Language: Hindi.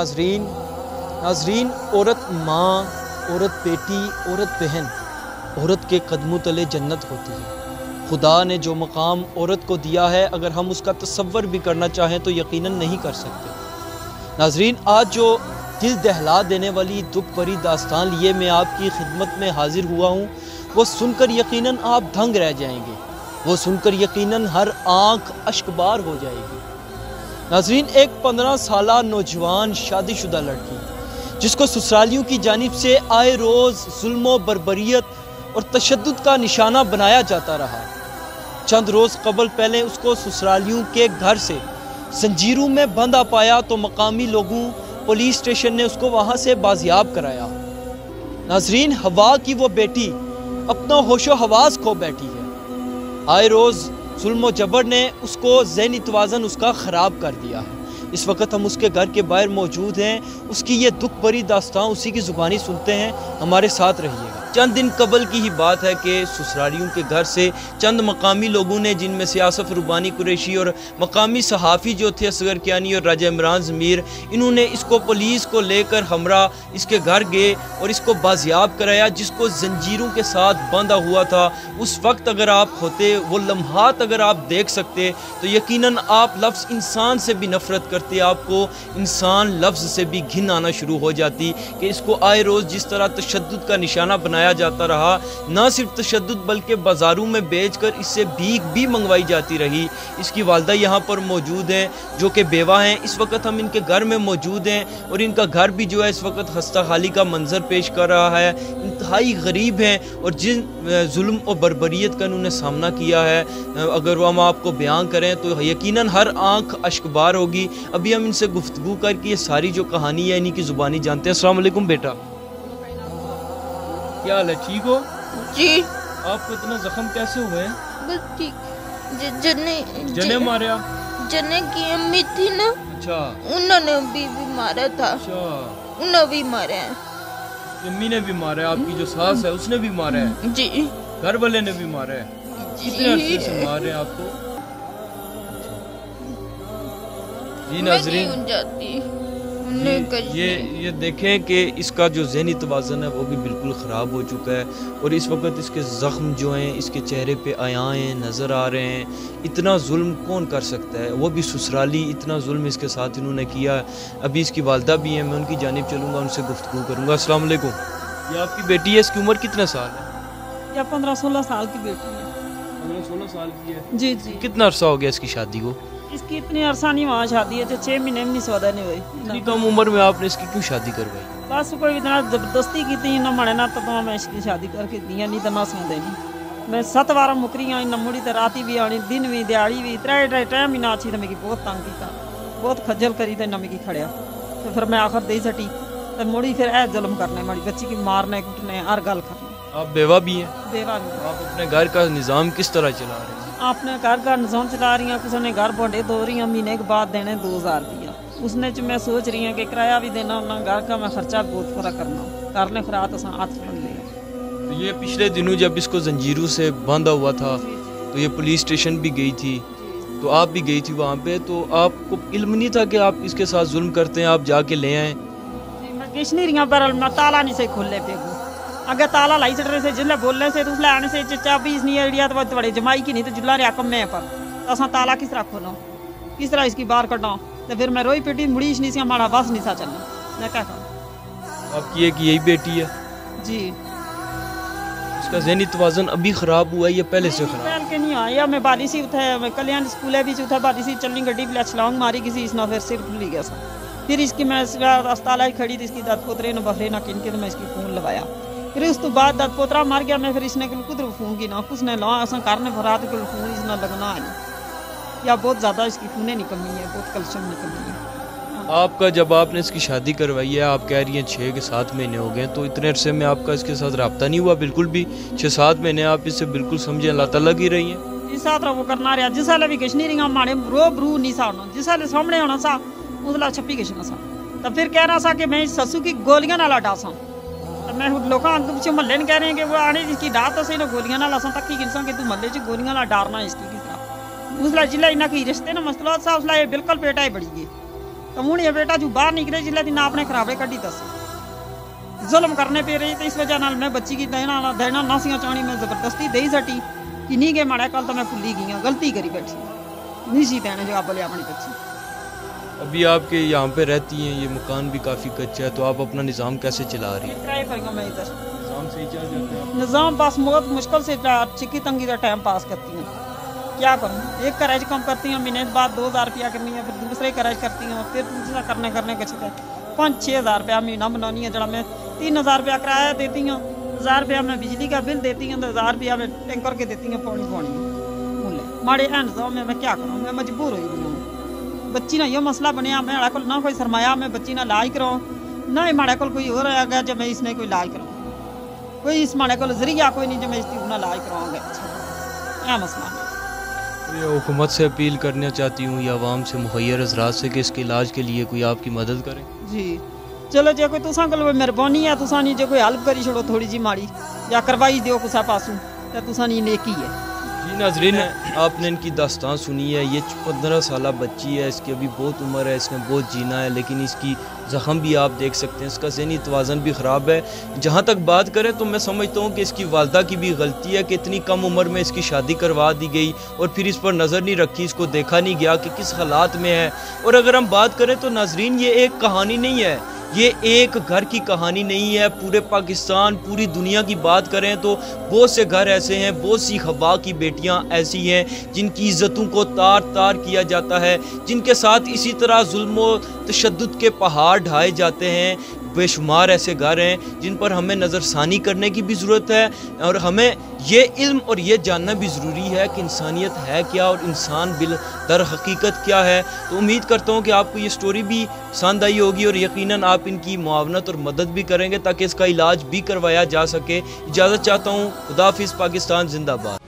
नाजरीन, औरत माँ, औरत बेटी, औरत बहन, औरत के कदमों तले जन्नत होती है। खुदा ने जो मकाम औरत को दिया है, अगर हम उसका तसव्वुर भी करना चाहें तो यकीनन नहीं कर सकते। नाजरीन, आज जो दिल दहला देने वाली दुख भरी दास्तान लिए मैं आपकी खिदमत में हाजिर हुआ हूँ, वो सुनकर यकीनन आप दंग रह जाएंगे, वो सुनकर यकीनन हर आँख अश्कबार हो जाएगी। नाजरीन, एक 15 साला नौजवान शादीशुदा लड़की जिसको ससुरालियों की जानिब से आए रोज़ जुल्म बर्बरियत और तशद्दुद का निशाना बनाया जाता रहा। चंद रोज़ कबल पहले उसको ससुरालियों के घर से जंजीरों में बंधा पाया तो मकामी लोगों, पुलिस स्टेशन ने उसको वहाँ से बाजियाब कराया। नाजरीन, हवा की वो बेटी अपना होशो हवास खो बैठी है। आए रोज़ जुल्म जबर ने उसको ज़हनी तवाज़न उसका ख़राब कर दिया है। इस वक्त हम उसके घर के बाहर मौजूद हैं, उसकी ये दुख भरी दास्तान उसी की ज़ुबानी सुनते हैं। हमारे साथ रहिएगा। चंद दिन कबल की ही बात है कि ससुरालियों के घर से चंद मकामी लोगों ने, जिनमें से आसफ रुबानी कुरैशी और मकामी सहाफ़ी जो थे असगर कियानी और राजा इमरान ज़मीर, इन्होंने इसको पुलिस को लेकर हमरा इसके घर गए और इसको बाजियाब कराया, जिसको जंजीरों के साथ बांधा हुआ था। उस वक्त अगर आप होते, वो लम्हात अगर आप देख सकते तो यकीनन आप लफ्ज़ इंसान से भी नफ़रत करते, आपको इंसान लफ्ज़ से भी घिन आना शुरू हो जाती कि इसको आए रोज़ जिस तरह तशद्दुद का निशाना बनाया जाता रहा, ना सिर्फ तशद्दुद बल्कि बाज़ारों में बेचकर इससे भीख भी मंगवाई जाती रही। इसकी वालदा यहाँ पर मौजूद हैं जो कि बेवा हैं। इस वक्त हम इनके घर में मौजूद हैं और इनका घर भी जो है इस वक्त हस्ता खाली का मंजर पेश कर रहा है। इंतहाई गरीब हैं और जिन जुल्म और बर्बरियत का इन्होंने सामना किया है, अगर हम आपको बयान करें तो यकीनन हर आँख अश्कबार होगी। अभी हम इनसे गुफ्तगू करके ये सारी जो कहानी है इन्हीं की ज़ुबानी जानते हैं। अस्सलाम वालेकुम बेटा, क्या हाल है? ठीक हो जी। आपको इतना जख्म कैसे हुए हैं? बस ठीक। जने मारा? जने की अम्मी थी ना, अच्छा, उन्होंने भी मारा था। अच्छा, उन्होंने भी मारा है। अम्मी ने भी मारा है, आपकी जो सास है उसने भी मारा है? जी। घर वाले ने भी मारा है? कितने अरसे से मार रहे हैं आपको? जी नाज़रीन, ये देखें कि इसका जो ज़हनी तवाज़न है वो भी बिल्कुल ख़राब हो चुका है और इस वक्त इसके ज़ख्म जो हैं इसके चेहरे पे आयाएँ नज़र आ रहे हैं। इतना जुल्म कौन कर सकता है, वो भी ससुराली, इतना जुल्म इसके साथ इन्होंने किया। अभी इसकी वालदा भी हैं, मैं उनकी जानिब चलूँगा, उनसे गुफ्तगू करूँगा। अस्सलाम वालेकुम। ये आपकी बेटी है, इसकी उम्र कितना साल है? या 15-16 साल की बेटी है। 15-16 साल की है? जी जी। कितना अरसा हो गया इसकी शादी को? इसकी इतनी अरसा नहीं वहाँ शादी है, 6 महीने में नहीं सौदा नहीं हुई। इतनी कम उम्र में आपने इसकी क्यों शादी करवाई? बस कोई इतना जबरदस्ती की थी ना, मरे ना तो मैं इसकी शादी करके दिया, नहीं तो ना सौदे नहीं। मैं 7 बार मुकरी आई ना, मुड़ी तो राती भी आनी, दिन भी, दिहाड़ी भी, त्रै टाइम भी ना अच्छी तो मेरी बहुत तंग किया, बहुत खज्जल करी तो ना मेरी खड़िया। तो फिर मैं आखिर दे सटी तो मुड़ी फिर ऐ जुल्म करने, माड़ी बच्ची की मारने कुटने हर गल करने। आप बेवा भी हैं? बेवा भी। आप अपने घर का निज़ाम किस तरह चला रहे हैं? आपने घर का निज़ाम चला रही हैं, किसी ने घर भांडे धो रही हैं, महीने के बाद देने 2000 रुपया। उसने मैं सोच रही हूँ कि किराया भी देना ना, घर का मैं खर्चा बहुत पूरा करना करने फिर हाथ पकड़ लिया। तो ये पिछले दिनों जब इसको जंजीरों से बांधा हुआ था तो ये पुलिस स्टेशन भी गई थी, तो आप भी गई थी वहाँ पे, तो आपको इल्म नहीं था कि आप इसके साथ जुल्म करते हैं, आप जाके ले आए? मैं किस नहीं रही पर मैं ताला नहीं से खोले पे अगर ताला लाई चढ़ रहे से जिले बोलने से तो उसले आने से चाबी नहीं अड़िया तो बड़े जमाई की नहीं तो जुल्ला रे कम में पर असा ताला किस तरह खोलो, किस तरह इसकी बाहर कटा। तो फिर मैं रोई पेटी मुड़ीश नहीं सी, हमारा बस नहीं सा चलना, मैं क्या करूँ। आपकी एक यही बेटी है? जी। इसका ज़हनी तवाज़न अभी ख़राब हुआ है या पहले से ख़राब? पहले के नहीं आया, मैं बारी सी उठा, मैं कल्याण स्कूल भी उठा, बारी सी चलनी गड्डी भी छलांग मारी किसी इसना, फिर सिर खुली गया सा। फिर इसकी मैं अस्पताल खड़ी थी, इसकी दाद पोतरे न बफरे ना किन के, तो मैं इसकी फ़ोन लगाया। फिर उस तो बाद दाद पोतरा मर गया, मैं फिर इसने कुदर फ़ोन की ना कुछ ने ला असा करने भरा तो फ़ोन इसना लगना है या बहुत ज़्यादा इसकी खूने निकलनी है, बहुत कैल्शियम निकलनी है। आपका जब आपने इसकी शादी करवाई है, आप कह रही हैं 6 के 7 महीने हो गए, तो इतने अरसे में आपका इसके साथ रब्ता नहीं हुआ बिल्कुल भी? 6-7 महीने आप इससे बिल्कुल समझे अल्लाह ताला की रही हैं? इस साथ वो करना रहा, जिस साल भी किश नहीं रही माड़े रू नहीं सा होना, जिस साल सामने होना सा उसला छप्पी किश ना सा। तो फिर कहना सा कि मैं ससु की गोलियां ना लाटा सा, तो मैं लोग पीछे महल्ले ने कह रहे हैं कि वो आने इसकी डात तो सही ना गोलियां ना लासा तक की इंसान कि तू महल्ले च गोलियां ना डारना इसकी किस तरह उसला जिला इना की रिश्ते ना मसला सा उसला ये बिल्कुल पेटा ही बड़ी गई तो हूँ ये बेटा जो बाहर निकले जिले दिन आपने खराबे कढ़ी दस जुल्म करने पे रही तो इस वजह नाल मैं बच्ची की देना नासियां चाणी में जबरदस्ती दे सटी कि नहीं गए माड़ा कल तो मैं भुली गई गलती करी बैठी नहीं सी देने जवाब बोले अपनी बच्ची। अभी आपके यहाँ पे रहती हैं, ये मकान भी काफ़ी कच्चा है, तो आप अपना निज़ाम कैसे चला रही हैं? किराए पर मैं इधर निज़ाम सही चल जाता है? निज़ाम पास बहुत मुश्किल से चिक्की तंगी का टाइम पास करती हैं। क्या करूँ, एक कराज कम करती हैं, महीने बाद 2000 रुपया करनी है, फिर दूसरे कराज करती हैं, फिर दूसरा करने के चलते 5-6 हज़ार रुपया महीना बनानी है। जरा मैं 3000 रुपया किराया देती हूँ, 1000 रुपया मैं बिजली का बिल देती हूँ, 1000 रुपया मैं टैंकर के देती हूँ पानी माड़े निज़ाम में मैं क्या करूँ, मैं मजबूर हुई हूँ। बच्ची ना यो मसला बनया, मैं को ना कोई सरमाया, मैं बच्ची ना इलाज कराऊँ ना ही माड़े को कोई और आ गया जब मैं इसने कोई इलाज कराऊँ, कोई इस माड़े को जरिया कोई नहीं जब मैं इसकी ना इलाज कराऊँगा। क्या मसला है? ये हुकूमत से अपील करना चाहती हूँ या आवाम से मुखैर हज़रात से कि इसके इलाज के लिए कोई आपकी मदद करे। जी चलो जो कोई तुसा कोल मेहरबानी है, तुसा नहीं जो कोई हेल्प करी छोड़ो थोड़ी जी माड़ी या करवाई दियो कुसा पासों, तो तुसा नहीं नेकी है। जी नाज़रीन, आपने इनकी दास्तान सुनी है। ये 15 साल बच्ची है, इसकी अभी बहुत उम्र है, इसने बहुत जीना है, लेकिन इसकी ज़ख़म भी आप देख सकते हैं, इसका ज़हनी तवाज़न भी ख़राब है। जहाँ तक बात करें तो मैं समझता हूँ कि इसकी वालदा की भी गलती है कि इतनी कम उम्र में इसकी शादी करवा दी गई और फिर इस पर नज़र नहीं रखी, इसको देखा नहीं गया कि किस हालात में है। और अगर हम बात करें तो नाज़रीन, ये एक कहानी नहीं है, ये एक घर की कहानी नहीं है। पूरे पाकिस्तान, पूरी दुनिया की बात करें तो बहुत से घर ऐसे हैं, बहुत सी खवा की बेटियां ऐसी हैं जिनकी इज़्ज़तों को तार तार किया जाता है, जिनके साथ इसी तरह जुल्म व तशद्दुद के पहाड़ ढाए जाते हैं। बेशुमार ऐसे घर हैं जिन पर हमें नज़रसानी करने की भी ज़रूरत है और हमें ये इल्म और ये जानना भी ज़रूरी है कि इंसानियत है क्या और इंसान बिल दर हकीकत क्या है। तो उम्मीद करता हूँ कि आपको ये स्टोरी भी पसंद आई होगी और यकीनन आप इनकी मुआवनत और मदद भी करेंगे ताकि इसका इलाज भी करवाया जा सके। इजाज़त चाहता हूँ। खुदा हाफिज़। पाकिस्तान जिंदाबाद।